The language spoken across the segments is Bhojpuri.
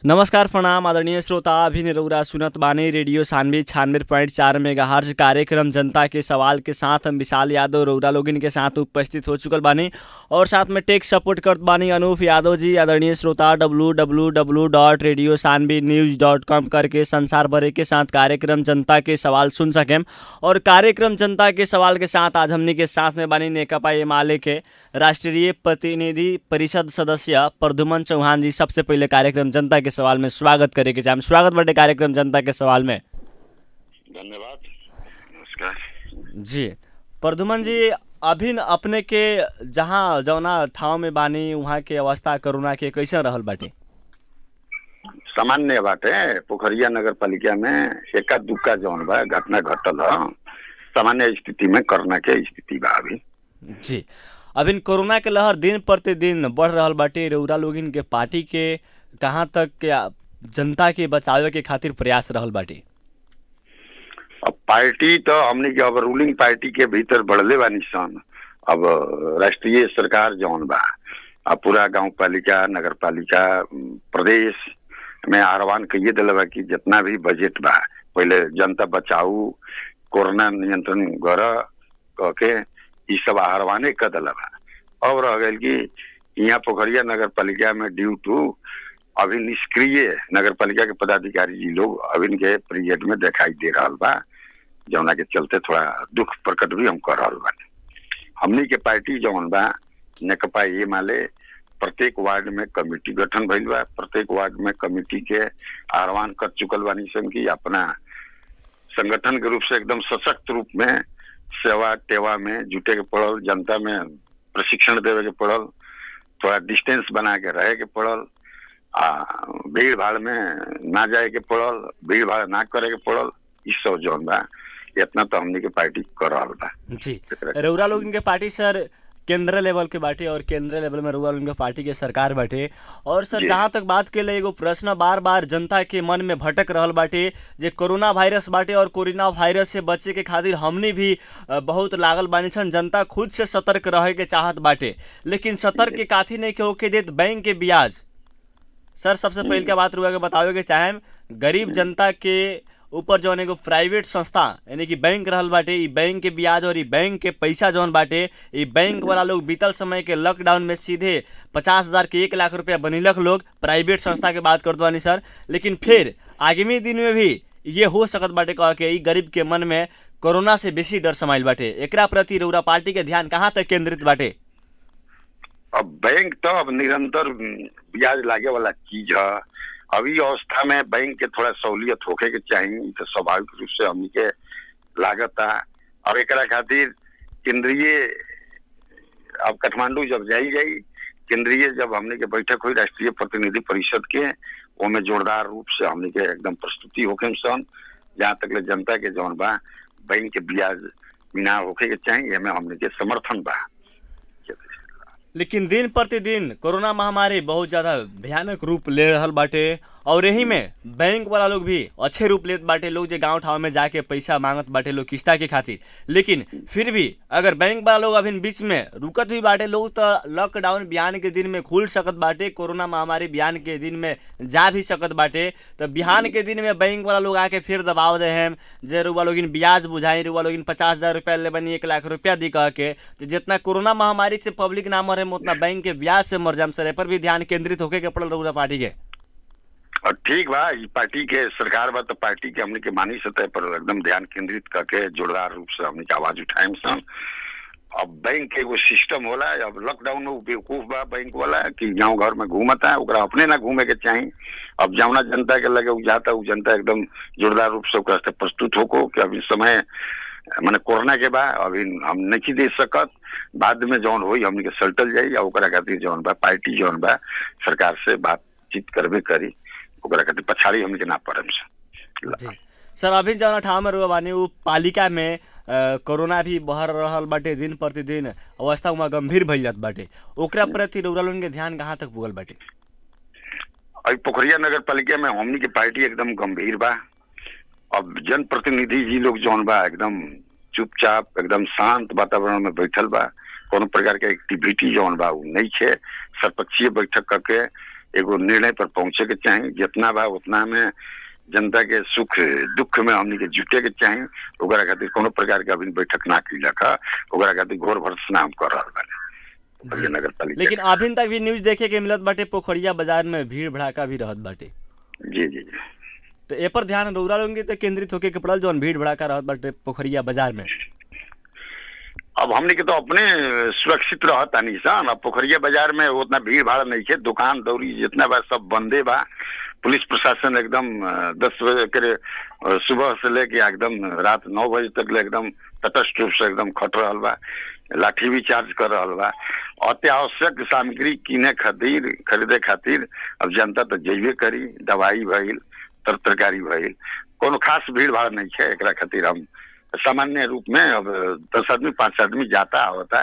नमस्कार प्रणाम आदरणीय श्रोता। अभी निरौरा सुनत बानी रेडियो 96.4 मेगाहर्ज कार्यक्रम जनता के सवाल के साथ हम विशाल यादव रौरा लोगिन के साथ उपस्थित हो चुकल बानी और साथ में टेक सपोर्ट करत बानी अनूप यादव जी। आदरणीय श्रोता www.radiosanvinews.com करके संसार भर के साथ कार्यक्रम जनता के सवाल सुन सकें। और कार्यक्रम जनता के सवाल के साथ आज हमनी के साथ में बानी नेकपा एमाले के राष्ट्रीय प्रतिनिधि परिषद सदस्य प्रद्युमन चौहान जी। सबसे पहले कार्यक्रम जनता के सवाल में स्वागत करे के चाहे। स्वागत बटे कार्यक्रम जनता के सवाल में। धन्यवाद, नमस्कार जी। प्रद्युमन जी, अभी अपने के जहाँ जौना ठाव में बानी वहाँ के अवस्था कोरोना के कैसे रहल बाटे? सामान्य बाटे। पोखरिया नगर पालिका में एका दुक्का जौन बा घटना घटल ह, सामान्य स्थिति में कोरोना के स्थिति बा अभी। जी, अभी कोरोना के लहर दिन प्रतिदिन बढ़ रहल बाटे। रउरा लोगिन के पार्टी के कहाँ तक के जनता के बचावे के खातिर प्रयास रहल बाटे? अब पार्टी तो हमने के अब रूलिंग पार्टी के भीतर बढ़ले बानी सन। अब राष्ट्रीय सरकार जौन बा अब पूरा गांव पालिका नगर पालिका प्रदेश में आह्वान कइए दिल बा कि जितना भी बजट बा पहले जनता बचाऊ कोरोना नियंत्रण कर के ई सब आह्वाने कर दिल बा। अब रह गई कि यहाँ पोखरिया नगर पालिका में ड्यू टू अभी निष्क्रिय नगर पालिका के पदाधिकारी जी लोग अभी के पीरियड में दिखाई दे रहा बा, जौना के चलते थोड़ा दुख प्रकट भी हम कर रहा बानी। हमनी के पार्टी जौन बा नेकपा एमाले प्रत्येक वार्ड में कमेटी गठन भइल बा। प्रत्येक वार्ड में कमेटी के आह्वान कर चुकल बानी सन कि अपना संगठन के रूप से एकदम सशक्त रूप में सेवा टेवा में जुटे के पड़ल, जनता में प्रशिक्षण देवे के पड़ल, थोड़ा डिस्टेंस बना के रहे के पड़ल, भीड़ भाड़ में ना जाए के पड़ल, भीड़ भाड़ ना करे के पड़ल। इस सब जौन बा इतना तो हमनी के पार्टी कर रहा बा। जी, रउरा लोगन के पार्टी सर केंद्र लेवल के बाटे और केंद्र लेवल में रउरा लोगन के पार्टी के सरकार बाटे। और सर जहाँ तक बात के लिए एगो प्रश्न बार बार जनता के मन में भटक रहल बाटे जे कोरोना वायरस बाटे और कोरोना वायरस से बचे के खातिर हमनी भी बहुत लागल बानी सन। जनता खुद से सतर्क रहे के चाहत बाटे, लेकिन सतर्क के काथी नहीं के होके देत बैंक के ब्याज। सर सबसे पहले क्या बात रुआ के बतावे के चाहे, गरीब जनता के ऊपर जौन एगो प्राइवेट संस्था यानी कि बैंक रहल बाटे, ई बैंक के ब्याज और ई बैंक के पैसा जौन बाटे ई बैंक वाला लोग बीतल समय के लॉकडाउन में सीधे 50,000 के 1 लाख रुपया बनिलक लोग। प्राइवेट संस्था के बात करत बानी सर, लेकिन फिर आगामी दिन में भी ये हो सकत बाटे कह के ई गरीब के मन में कोरोना से बेसी डर समाइल बाटे। एकरा प्रति रउरा पार्टी के ध्यान कहाँ तक केंद्रित बाटे? अब बैंक तो अब निरंतर ब्याज लागे वाला चीज है। अभी अवस्था में बैंक के थोड़ा सहूलियत होके के चाहिए, तो स्वाभाविक रूप से हमनी के लागत है। अब एक खातिर केंद्रीय अब काठमांडू जब जाई केंद्रीय जब हमने के बैठक हुई राष्ट्रीय प्रतिनिधि परिषद के, वो में जोरदार रूप से हमने के एकदम प्रस्तुति होके सन जहाँ तक ले जनता के जौन बा बैंक के ब्याज बिना होके के चाहिए, हमें हमने के समर्थन बा। लेकिन दिन प्रतिदिन कोरोना महामारी बहुत ज्यादा भयानक रूप ले रहल बाटे और यही में बैंक वाला लोग भी अच्छे रूप लेत बाटे। लोग जो गांव ठाव में जाके पैसा मांगत बाटे लोग किस्ता के खातिर, लेकिन फिर भी अगर बैंक वाला लोग अभी बीच में रुकत भी बाटे, लोग तो लॉकडाउन बिहान के दिन में खुल सकत बाटे, कोरोना महामारी बिहान के दिन में जा भी सकत बाटे, तो बिहान के दिन में बैंक वाला लोग आके फिर दबाव दे हैं जे रुआ लोग ब्याज बुझाई, रुआ लोग 50,000 रुपया ले बनी 1 लाख रुपया दी कह के। तो जितना कोरोना महामारी से पब्लिक ना मरे उतना बैंक के ब्याज से मर जाम। सर पर भी ध्यान केंद्रित होके के पड़ल रउरा पार्टी के। और ठीक बा, पार्टी के सरकार बा तो पार्टी के हमने के मानी सतह पर एकदम ध्यान केंद्रित करके जोरदार रूप से हमने के आवाज उठाए सन। अब बैंक के एगो सिस्टम होला, अब लॉकडाउन में बेवकूफ बा बैंक वाला कि गाँव घर में घूमता है, ओकरा अपने ना घूमे के चाहिए। अब जौना जनता के लगे जाता वो जनता एकदम जोरदार रूप से ओकरा से प्रस्तुत होको कि अभी समय मैंने कोरोना के बाद अभी हम नहीं दे सकत, बाद में जौन हो हमने के सल्टल जाई या ओकरा खातिर जौन बा पार्टी जौन बा सरकार से बातचीत करबे करी, ओकरा खातिर पछाड़ी हमने के ना पड़े। सर अभी जौन ठाव में रुआ बानी वो पालिका में कोरोना भी बढ़ रहल बाटे, दिन प्रतिदिन अवस्था वहाँ गंभीर भइल जात बाटे, ओकरा प्रति रउरा लोगन के ध्यान कहाँ तक पुगल बाटे? अभी पोखरिया नगर पालिका में हमनी के पार्टी एकदम गंभीर बा। अब जनप्रतिनिधि जी लोग जौन बा एकदम चुपचाप एकदम शांत वातावरण में बैठल बा, कोनो प्रकार के एक्टिविटी जौन बा नहीं छे। सर्वपक्षीय बैठक करके एगो निर्णय पर पहुंचे के चाही। जितना बा उतना में जनता के सुख दुख में हमनी के जुटे के चाही। ओकरा खातिर कोनो प्रकार के अभी बैठक ना कैलक है, ओकरा खातिर घोर भर्त्सना हम कर रहल बानी नगर पालिका। लेकिन अभी तक भी न्यूज देखे के मिलत बाटे पोखरिया बाजार में भीड़ भड़ाका भी रहत बाटे। जी जी जी। तो ए पर ध्यान रउरा लोगन के तो केंद्रित होके के पड़ल जौन भीड़ भड़ाका रहत बाटे पोखरिया बाजार में। अब हमने के तो अपने सुरक्षित रहता निशान। अब पोखरिया बाजार में उतना भीड़ भाड़ नहीं है, दुकान दौरी जितना बा सब बंदे बा। पुलिस प्रशासन एकदम 10 बजे के सुबह से लेके एकदम रात 9 बजे तक एकदम तटस्थ रूप से एकदम खट रहल बा, लाठी भी चार्ज कर रहल बा। अत्यावश्यक सामग्री किने खातिर खरीदे खातिर अब जनता तो जइबे करी। दवाई भइल, तरकारी भइल, कोनो खास भीड़ भाड़ नहीं है। एकरा खातिर हम सामान्य रूप में अब 10 आदमी 5 आदमी जाता होता,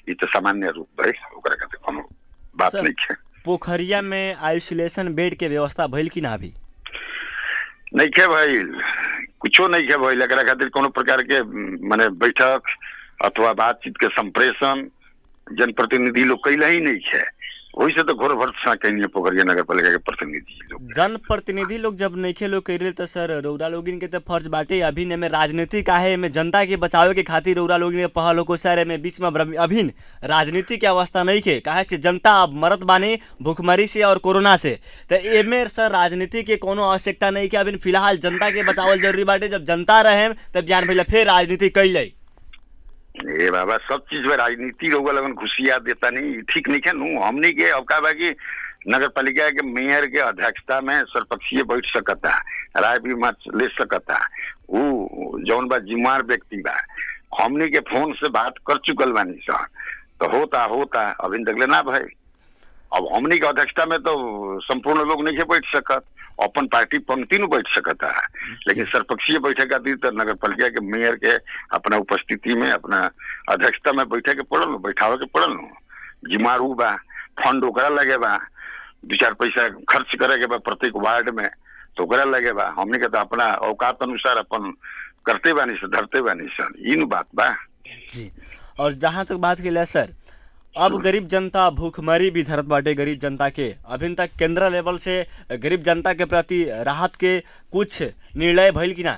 ये तो सामान्य रूप भइल, ओकरा खातिर कोनो बात नहीं है। पोखरिया में आइसोलेशन बेड के व्यवस्था भइल कि ना? अभी नहीं है भइल, कुछो नहीं है भइल। एकरा खातिर कोनो प्रकार के माने बैठक अथवा बातचीत के संप्रेषण जनप्रतिनिधि लोग कैला ही नहीं है। वही से तो घोर भर्त्सना कहीं पोखरिया नगर पालिका के प्रतिनिधि लोग, जनप्रतिनिधि लोग जब नइखे लोग कह रहे तो सर रउरा लोगिन के तो फर्ज बाटे। अभी में राजनीति काहे में जनता के बचावे के खातिर रउरा लोगिन के पहल को सर में बीच में अभी राजनीति के अवस्था नहीं है। काहे से जनता अब मरत बानी भूखमरी से और कोरोना से। तो एमे सर राजनीति के कोनो आवश्यकता नहीं है। अभी फिलहाल जनता के बचावल जरूरी बाटे। जब जनता रहे तब जान भैया फिर राजनीति कैल जाए। ए बाबा सब चीज में राजनीति रउआ लगन घुसिया देता नहीं, ठीक नहीं है नु। हमनी के अब का बा कि नगर पालिका के मेयर के अध्यक्षता में सर्वपक्षीय बैठ सकता, राय भी मत ले सकता। वो जौन बा जिम्मेवार व्यक्ति बा, हमनी के फोन से बात कर चुकल बानी सर, तो होता अभी तक ले ना भाई। अब हमनी के अध्यक्षता में तो संपूर्ण लोग नहीं बैठ सकत, अपन पार्टी पंक्ति में बैठ सकता है। लेकिन सर्वपक्षीय बैठक खातिर तो नगर पालिका के मेयर के अपना उपस्थिति में अपना अध्यक्षता में बैठे के पड़ल, बैठावे के पड़ल। जिम्मेवार उ बा, फंड ओकरा लगे बा, 2-4 पैसा खर्च करे के बा प्रत्येक वार्ड में, तो ओकरा लगे बा। हमने के तो अपना औकात अनुसार अपन करते बानी से धरते बानी सर, इन बात बा जी। और जहाँ तक बात के सर, अब गरीब जनता भूखमरी भी धरत बाटे गरीब जनता के। अभी तक केंद्र लेवल से गरीब जनता के प्रति राहत के कुछ निर्णय भइल कि ना?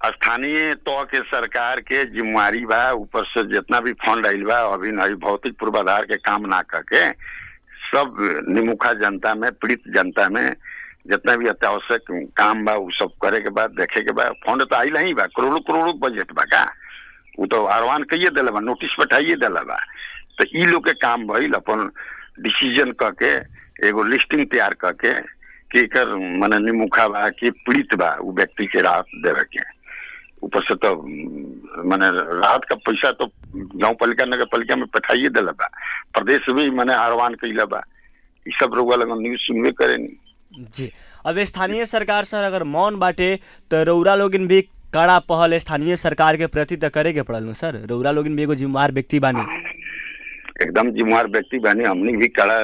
स्थानीय तौर के सरकार के जिम्मेवारी बा, ऊपर से जितना भी फंड आइल बा अभी नहीं भौतिक पूर्वाधार के काम ना करके सब निमुखा जनता में, पीड़ित जनता में जितना भी अत्यावश्यक काम बा वो सब करे के बाद देखे के बाद फंड तो आइल ही बा। करोड़ों बजट बा का, वो तो आह्वान कहिए दिला बा, नोटिस पठाइए दिला बा। तो ई लोग के काम भइल अपन डिसीजन करके एगो लिस्टिंग तैयार करके कि कर माने निमुखा बा कि पीड़ित बा वो व्यक्ति के राहत देवे के। ऊपर से तो माने राहत का पैसा तो गांव पालिका नगर पालिका में पठाइए दिला बा, प्रदेश भी माने आह्वान कैला बा। ये सब लोग लगन न्यूज सुनबे करेनी जी। अब स्थानीय सरकार सर अगर मौन बाटे तो रउरा लोगिन भी कड़ा पहल स्थानीय सरकार के प्रति तो करे के पड़ल सर। रउरा लोगिन भी एगो जिम्मेवार व्यक्ति बानी, एकदम जिम्मेवार व्यक्ति बानी। हमनी भी कड़ा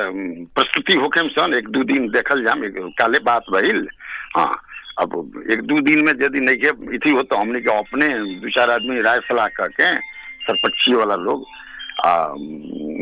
प्रस्तुति होके सन 1-2 दिन देखल जाम, काले बात भइल। हाँ, अब 1-2 दिन में यदि नहीं के इथी हो तो हमनी के अपने 2-4 आदमी राय सलाह करके सरपक्षी वाला लोग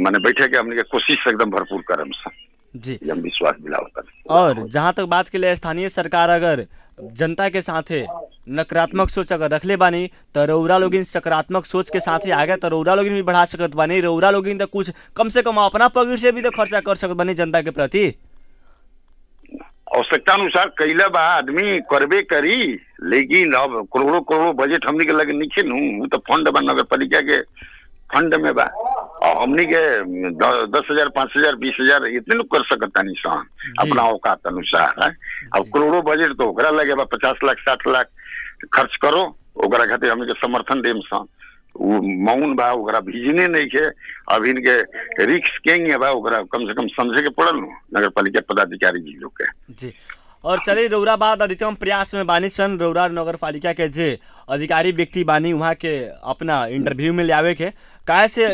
माने बैठे के हमनी के कोशिश एकदम भरपूर करम सन जी, हम विश्वास दिलावता। और जहाँ तक बात के लिए स्थानीय सरकार अगर जनता के साथे नकारात्मक सोच अगर रखले बानी तो रउरा लोगिन सकारात्मक सोच के साथ ही आगे तो रउरा लोगिन भी बढ़ा सकत बानी। रउरा लोगिन तो कुछ कम से कम अपना पगिर से भी तो खर्चा कर सकत बानी जनता के प्रति। आवश्यकता अनुसार कैला बा आदमी करबे करी, लेकिन अब करोड़ों बजट हमनी के लगे नीचे नु तो फंड बा नगर पालिका के फंड में बा। हमनी के 10,000 5,000 20,000 इतने लोग कर सकता निशान अपना औकात अनुसार है। अब करोड़ों बजट तो ओकरा लगे बा, 50 लाख 60 लाख खर्च करो, ओकरा खातिर हमनी के समर्थन देम सन। वो मौन बा, ओकरा भिजने नहीं के। अब इनके रिक्स केंगे बा, ओकरा कम से कम समझे के पड़ल नगर पालिका पदाधिकारी जी लोग के जी। और चलिए रउरा बाद अधिकतम प्रयास में बानी सन रउरा नगर पालिका के जे अधिकारी व्यक्ति बानी वहाँ के अपना इंटरव्यू में लावे के। काहे से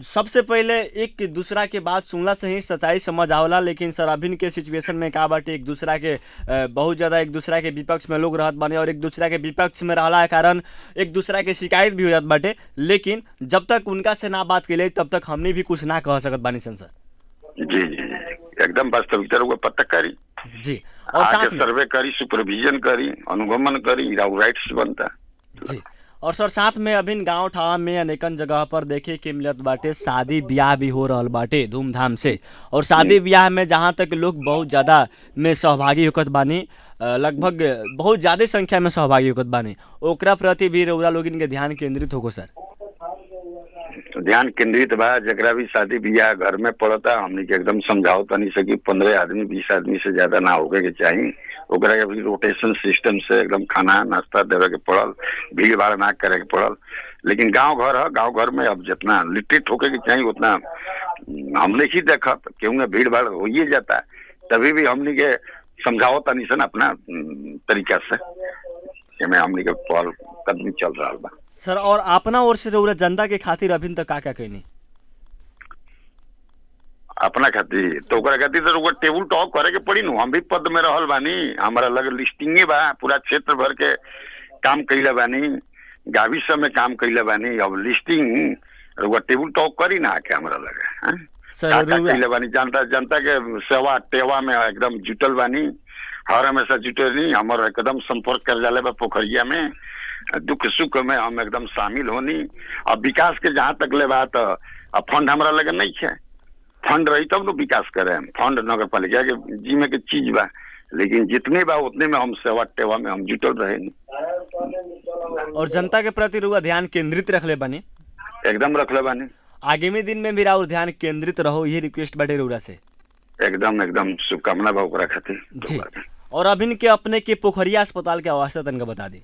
सबसे पहले एक दूसरा के बात सुनला से ही सच्चाई समझ आवला। लेकिन सर अभी के सिचुएशन में का बाटे एक दूसरा के बहुत ज़्यादा एक दूसरा के विपक्ष में लोग रहत बानी और एक दूसरा के विपक्ष में रहला के कारण एक दूसरा के शिकायत भी हो जात बाटे। लेकिन जब तक उनका से ना बात के लिए तब तक हमने भी कुछ ना कह सकत बानी सन सर। जी जी एकदम वास्तविकता रहुआ पता करी, जी। और आके साथ में सर्वे करी, सुपरविजन करी, अनुगमन करी, राइट्स बनता। जी। और सर साथ में अभी गांव ठाव में अनेकन जगह पर देखे के मिलत बाटे शादी ब्याह भी हो रहल बाटे धूमधाम से। और शादी ब्याह में जहाँ तक लोग बहुत ज्यादा में सहभागी होकत बानी, लगभग बहुत ज्यादा संख्या में सहभागी होकत बानी, ओकरा प्रति भी रउरा लोगन के ध्यान केंद्रित होको सर। ध्यान केंद्रित बा, जकरा भी शादी ब्याह घर में पड़ता हमनी के एकदम समझाओ तनी से कि 15 आदमी 20 आदमी से ज्यादा ना होके के चाहिए। ओकरा के भी रोटेशन सिस्टम से एकदम खाना नाश्ता देवे के पड़ल, भीड़ भाड़ ना करे के पड़ल। लेकिन गांव घर है, गांव घर में अब जितना लिटरेट होके के चाहिए उतना हमने ही देखा क्यों भीड़ भाड़ हो ही जाता है। तभी भी हमनी के समझाओ तनी से अपना तरीका से हमनी के पहल कदमी चल रहा बा सर। और अपना ओर से रउरा जनता के खातिर अभी तक का कहनी अपना खातिर तो ओकरा खातिर तो टेबल टॉक करे के पड़ी नु। हम भी पद में रहल बानी, हमारा लग लिस्टिंगे बा, पूरा क्षेत्र भर के काम कैले बानी, गावी सब में काम कैले बानी। अब लिस्टिंग टेबल टॉक करी ना आके हमरा लगे कैले बानी। जनता के सेवा टेवा में एकदम जुटल बानी, हर हमेशा जुटल नहीं। हमारा एकदम संपर्क कर जाले बा पोखरिया में, दुख सुख में हम एकदम शामिल होनी। अब विकास के जहाँ तक ले बात फंड हमारा लगे नहीं है, फंड रही तब न विकास करे। फंड नगर पालिका के जीमे के चीज बा, लेकिन जितने बा उतने में हम सेवा टेवा में हम जुटल रहे नहीं। और जनता के प्रति रुआ ध्यान केंद्रित रखले बानी, एकदम रखले बानी। आगामी दिन में भी और ध्यान केंद्रित रहो, ये रिक्वेस्ट बाटे रउरा से। एकदम शुभकामना बा ओकरा खातिर जी। और अभी के अपने के पोखरिया अस्पताल के अवस्था तनका बता दी।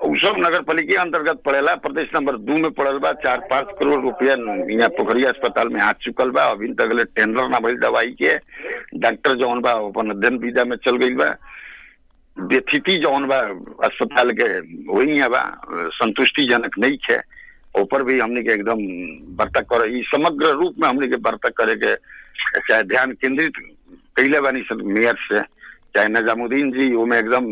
उ सब नगर पालिका अंतर्गत पड़ेला, प्रदेश नंबर 2 में पड़ल बा। 4-5 करोड़ रुपया यहाँ पोखरिया अस्पताल में आ चुकल बा। अभी तक टेंडर ना भइल दवाई के, डॉक्टर जौन बा अपन अध्ययन वीजा में चल गई बा। स्थिति जौन बा अस्पताल के वही है बा, संतुष्टिजनक नहीं है। ऊपर भी हमने के एकदम वार्ता करे, समग्र रूप में हमने के वार्ता करे के चाहे ध्यान केंद्रित कैले बानी मेयर से, चाहे निजामुद्दीन जी वो में एकदम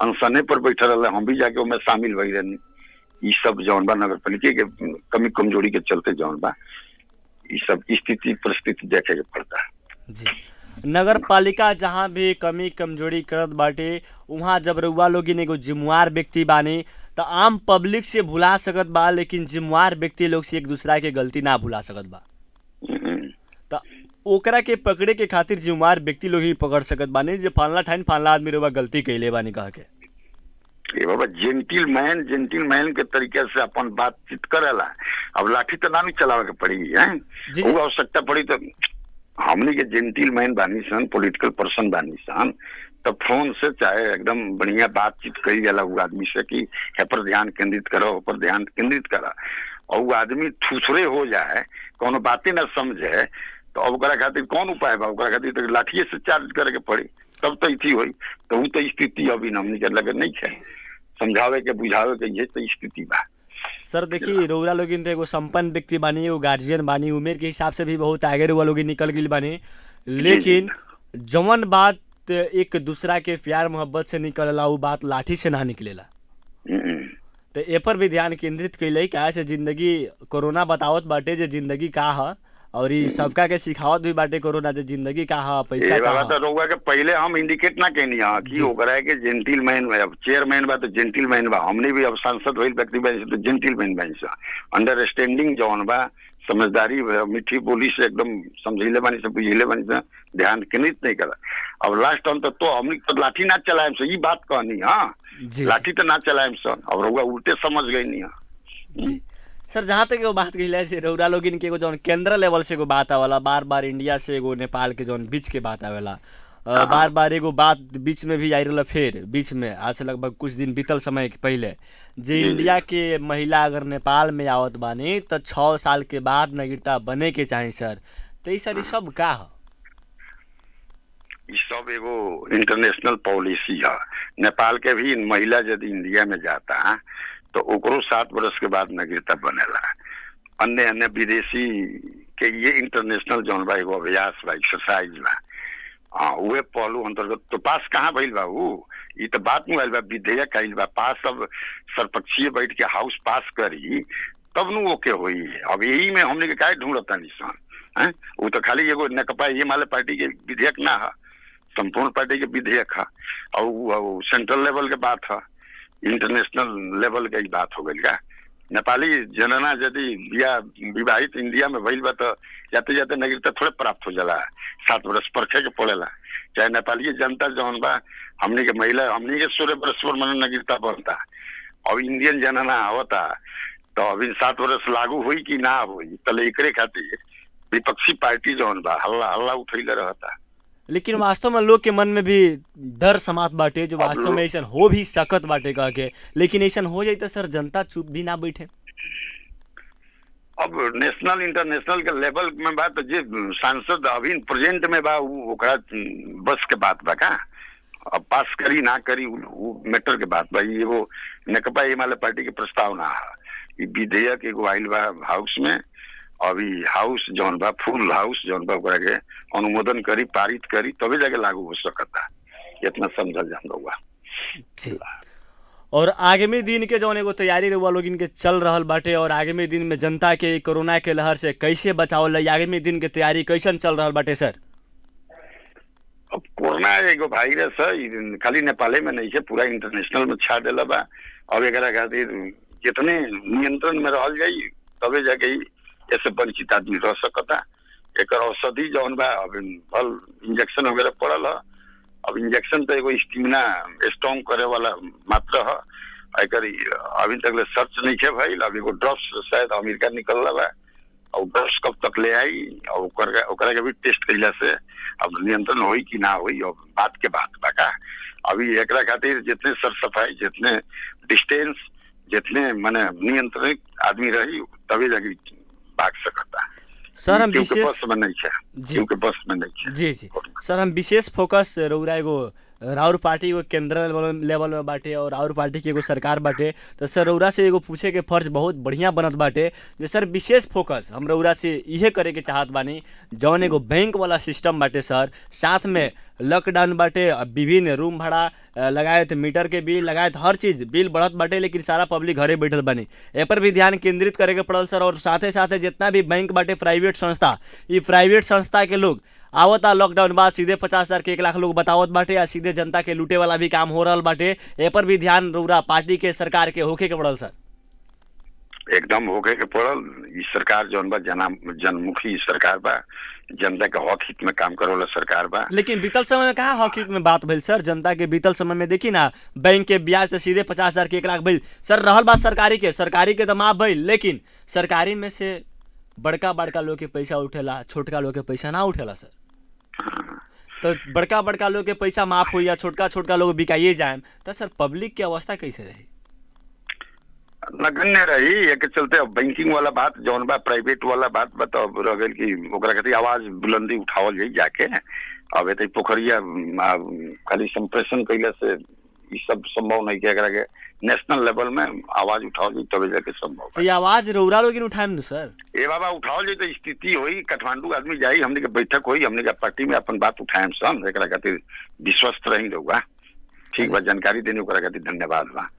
अनशने पर बैठे रहे, हम भी जाके उनमें शामिल भई रहनी। ये सब जौन बा नगर पालिका के कमी कमजोरी के चलते जौन बा ये सब स्थिति परिस्थिति देखे के पड़ता है। जी। नगर पालिका जहाँ भी कमी कमजोरी करत बाटे वहाँ जब रउआ लोगिन एगो जिम्मेवार व्यक्ति बानी तो आम पब्लिक से भुला सकत बा, लेकिन जिम्मेवार व्यक्ति लोग से एक दूसरा के गलती ना भुला सकत बा। तो ओकरा के पकड़े के खातिर जिम्मेवार व्यक्ति लोग ही पकड़ सकत बानी, जो फलाना ठाइन फलाना आदमी रउआ गलती कैले बानी कह के। ये बाबा जेंटिलमैन के तरीके से अपन बातचीत करेला। अब लाठी तो ना चलावे के पड़ी है, वो आवश्यकता पड़ी तो हमनी के जेंटिलमैन बानी सन, पॉलिटिकल पर्सन बानी सन, तो फोन से चाहे एकदम बढ़िया बातचीत करी जाला वो आदमी से कि है पर ध्यान केंद्रित करो, ऊपर ध्यान केंद्रित करा। और वो आदमी थुथरे हो जाए, कोनो बातें ना समझे, तो अब ओकरा खातिर कौन उपाय बा? ओकरा खातिर तो लाठिए से चार्ज करे के पड़ी, तब तो इथी होई। तो वो तो स्थिति अभी हमनी के लगे नहीं है, समझावे के बुझावे के ये तो स्थिति बा। सर देखिए रउरा लोगिन तो एगो संपन्न व्यक्ति बानी, एगो गार्जियन बानी, उम्र के हिसाब से भी बहुत आगे रउरा लोगिन निकल गई बानी, लेकिन जवन बात एक दूसरा के प्यार मोहब्बत से निकलेला वो बात लाठी से ना निकलेला। तो ए पर भी ध्यान केंद्रित कैले क्या से जिंदगी कोरोना बतावत बाटे जे जिंदगी का है, और ये सबका के सिखावत भी बाटे कोरोना जे जिंदगी का है, पैसा का है। तो रउआ के पहले हम इंडिकेट ना कहनी है कि ओकरा के जेंटिलमैन बा, अब चेयरमैन बा तो जेंटिलमैन बा, हमने भी अब सांसद होइल व्यक्ति बन तो जेंटिलमैन बन सा। अंडरस्टैंडिंग जौन बा, समझदारी मीठी बोली से एकदम समझिले बानी से बुझिले बानी से, ध्यान केंद्रित नहीं करा। अब लास्ट टाइम तो हमने तो लाठी ना चलाएम से, ये बात कहनी। हाँ लाठी तो ना चलाएम सन, अब रउआ उल्टे समझ गई नहीं। सर जहाँ तक एगो बात कही से रउरा लोगिन के एगो जौन केंद्र लेवल से एगो बात आवेला, बार बार इंडिया से एगो नेपाल के जौन बीच के बात आवेला, बार बार एगो बात बीच में भी आई रहा, फिर बीच में आज से लगभग कुछ दिन बीतल समय के पहले जे इंडिया के महिला अगर नेपाल में आवत बानी तो 6 साल के बाद नागरिकता बने के चाही सर। तो ये सर सब का है? ये सब एगो इंटरनेशनल पॉलिसी है। नेपाल के भी महिला यदि इंडिया में जाता है तो ओकरो 7 वर्ष के बाद नागरिकता बनेला। अन्य अन्य विदेशी के ये इंटरनेशनल जौन बा एगो अभ्यास बा, एक्सरसाइज बा। हाँ उहे पहलू अंतर्गत तो पास कहाँ भइल बा? ये तो बात में आइल बा, विधेयक आइल बा पास, अब सर्वपक्षीय बैठ के हाउस पास करी तब नु ओके होई। अब यही में हमने के काहे ढूंढता निशान, हैं? वो तो खाली एगो नेकपा एमाले पार्टी के विधेयक ना है, संपूर्ण पार्टी के विधेयक है। और वो सेंट्रल लेवल के बात है, इंटरनेशनल लेवल के बात हो गई का। नेपाली जनना यदि या विवाहित इंडिया में भइल बा तो जाते जाते नागरिकता थोड़े प्राप्त हो जाला, 7 वर्ष परखे के पड़ेला। चाहे नेपाली जनता जौन बा, हमनी के महिला हमनी के 16 वर्ष पर मन नागरिकता बनता। अब इंडियन जनना आवता तो अभी 7 वर्ष लागू हुई कि ना हुई, तले एकरे खातिर विपक्षी पार्टी जौन बा हल्ला हल्ला उठैले रहता। लेकिन वास्तव में लोग के मन में भी डर समात बाटे जो वास्तव में ऐसा हो भी सकत बाटे कह के, लेकिन ऐसा हो जाए तो सर जनता चुप भी ना बैठे। अब नेशनल इंटरनेशनल के लेवल में बात जे सांसद अभी प्रेजेंट में बा ओकरा बस के बात बा का, अब पास करी ना करी वो मैटर के बात बा। ये वो नेकपा एमाले पार्टी के प्रस्ताव ना है, विधेयक एगो आइल बा हाउस में, अभी हाउस जौन बा फुल हाउस जौन बा ओकरा के अनुमोदन करी पारित करी तभी जाके लागू हो सकता, इतना समझल जान रहुआ। और आगामी दिन के जौन एगो तैयारी रहुआ लोग इनके चल रहल बाटे, और आगामी दिन में जनता के कोरोना के लहर से कैसे बचावल जाए, आगामी दिन के तैयारी कैसन चल रहल बाटे सर? अब कोरोना एगो वायरस है, खाली नेपाले में नहीं है, पूरा इंटरनेशनल में छा देला बा। अब एकरा खातिर जितने नियंत्रण में रहल जाई तबे जाके ऐसे वंचित आदमी रह सकता। एक औषधि जौन बा अब भल इंजेक्शन वगैरह पड़ल है। अब इंजेक्शन तो एगो स्टेमिना स्ट्रॉन्ग करे वाला मात्र है, एक अभी तक ले सर्च नहीं है भाई। अब एगो ड्रग्स शायद अमेरिका निकल बा, और ड्रग्स कब तक ले आई और ओकरा के भी टेस्ट कैला से अब नियंत्रण होई कि ना होई और बात के बात बा का। अभी एकरा खातिर जितने सर सफाई, जितने डिस्टेंस, जितने माने नियंत्रित आदमी रही तभी जाके भाग सकता। सर हम विशेष बस में नहीं है जी सर हम विशेष फोकस रउरा एगो राउर पार्टी एगो केंद्र लेवल में बाटे और राउर पार्टी की एगो सरकार बाटे, तो सर रउरा से एगो पूछे के फर्ज बहुत बढ़िया बनत बाटे जे सर विशेष फोकस हम रउरा से इहे करे के चाहत बानी, जौन एगो बैंक वाला सिस्टम बाटे सर, साथ में लॉकडाउन बाटे, विभिन्न रूम भाड़ा लगायत मीटर के बिल लगायत हर चीज बिल बढ़त बाटे, लेकिन सारा पब्लिक घरे बैठल बानी, ए पर भी ध्यान केंद्रित करे के पड़ल सर। और साथे साथे जितना भी बैंक बाटे प्राइवेट संस्था, ये प्राइवेट संस्था के लोग आवता लॉकडाउन बाद सीधे 50,000 के 1 लाख लोग बतावत बाटे, या सीधे जनता के लूटे वाला भी काम हो रहा बाटे, ए पर भी ध्यान रउरा पार्टी के सरकार के होके के पड़ल सर। एकदम होके के पड़ल। इस सरकार जौन बा जनमुखी सरकार बा, जनता के हक हित में काम करे वाला सरकार बा। लेकिन बीतल समय में कहाँ हक हित में बात भइल सर? जनता के बीतल समय में देखी ना, बैंक के ब्याज तो सीधे 50,000 के 1 लाख भइल सर। रहल बात सरकारी के तो माफ भइल, लेकिन सरकारी में से बड़का बड़का लोग के पैसा उठेला, छोटका लोग के पैसा ना उठेला सर। तो बड़का लोग के पैसा माफ हो या छोटका लोग बिकाइए जाए तो सर पब्लिक की अवस्था कैसे रही? नगण्य रही। एक चलते अब बैंकिंग वाला बात जौन बा प्राइवेट वाला बात बता रह गई कि ओकरा खातिर आवाज बुलंदी उठावल जाई जाके। अब एते पोखरिया खाली संप्रेषण कैला से ई सब संभव नहीं के, के नेशनल लेवल में आवाज उठावल जाई तबे जाके संभव। तो ये आवाज रउरा लोग उठाएम सर? ए बाबा उठावल जाई तो स्थिति होई, काठमांडू आदमी जाई, हमने के बैठक होई, हमने के पार्टी में अपन बात उठाएम सन, एकरा खातिर विश्वस्त रही रहुआ। ठीक बा, जानकारी देने ओकरा खातिर धन्यवाद बा।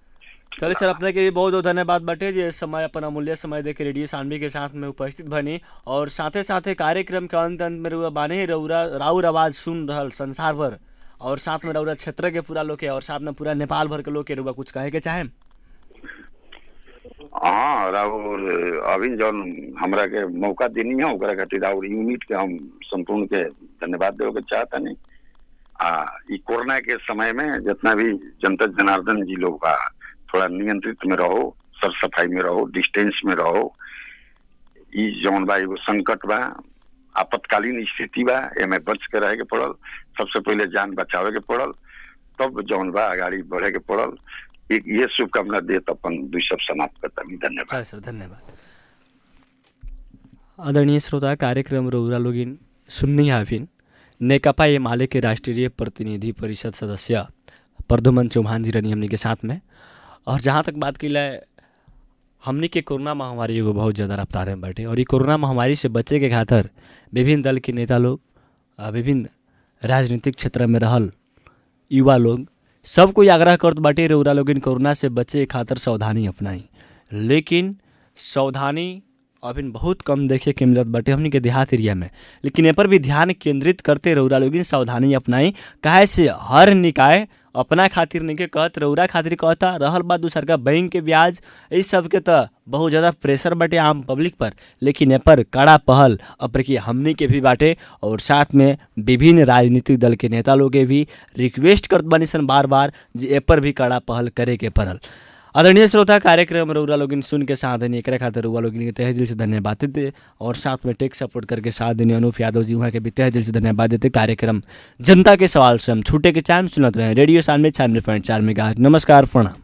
चलिए सर, अपने के भी बहुत बहुत धन्यवाद बाटे जे समय अपन अमूल्य समय दे के रेडियो सानवी के साथ में उपस्थित बनी, और साथे साथे कार्यक्रम के अंत में रउरा बाने राउर आवाज सुन रहल संसार भर, और साथ में रउरा क्षेत्र के पूरा लोग के और साथ में पूरा नेपाल भर के लोग के रउरा कुछ कहे के चाहे? हाँ, राउर अभी जौन हमरा के मौका देनी है ओकरा खातिर राउर यूनिट के हम संपूर्ण के धन्यवाद देवे के चाहता नहीं। ई कोरोना के समय में जितना भी जनता जनार्दन जी लोग बा, थोड़ा नियंत्रित में रहो, सर सफाई में रहो, डिस्टेंस में रहो। ई जौन बा एगो संकट बा, आपातकालीन स्थिति बा, एमे बच के रहे के पड़ल। सबसे पहले जान बचावे के पड़ल, तब जौन बा आगाड़ी बढ़े के पड़ल। एक ये शुभकामना देत अपन 2 शब्द समाप्त करता हूं। धन्यवाद सर, धन्यवाद। आदरणीय श्रोता, कार्यक्रम रउरा लोगिन सुन्नी हाफिन नेकपा एमाले के राष्ट्रीय प्रतिनिधि परिषद सदस्य प्रद्युमन चौहान जी रनी हमनी के साथ में। और जहाँ तक बात की जाए, हमनी के कोरोना महामारी एगो बहुत ज़्यादा रफ्तार में बाटे, और ये कोरोना महामारी से बचे के खातिर विभिन्न दल के नेता लोग, विभिन्न राजनीतिक क्षेत्र में रहल युवा लोग सब कोई आग्रह करत बाटे रउरा लोगिन कोरोना से बचे खातिर सावधानी अपनाई। लेकिन सावधानी अभी बहुत कम देखे के मिलत बाटे हमनी के देहात एरिया में, लेकिन ए पर भी ध्यान केंद्रित करते रउरा लोगिन सावधानी अपनाई। काहे से हर निकाय अपना खातिर नहीं के कहत, रउरा खातिर कहता। रहल बात दूसर का बैंक के ब्याज, इस सब के तो बहुत ज़्यादा प्रेशर बाटे आम पब्लिक पर, लेकिन ए पर कड़ा पहल अपर की हमनी के भी बाटे और साथ में विभिन्न राजनीतिक दल के नेता लोग के भी रिक्वेस्ट करत बानी सन बार बार जे ए पर भी कड़ा पहल करे के पड़ल। आदरणीय श्रोता, कार्यक्रम रउरा लोगिन सुन के साथ देनी एक खातिर रउरा लोगिन के तहे दिल से धन्यवाद देते और साथ में टेक सपोर्ट करके साथ देने अनूप यादव जी वहाँ के भी तहे दिल से धन्यवाद देते। कार्यक्रम जनता के सवाल से हम छूटे के चाहे सुनत रहे रेडियो 96.4 मेगाहर्ट्ज। नमस्कार, प्रणाम।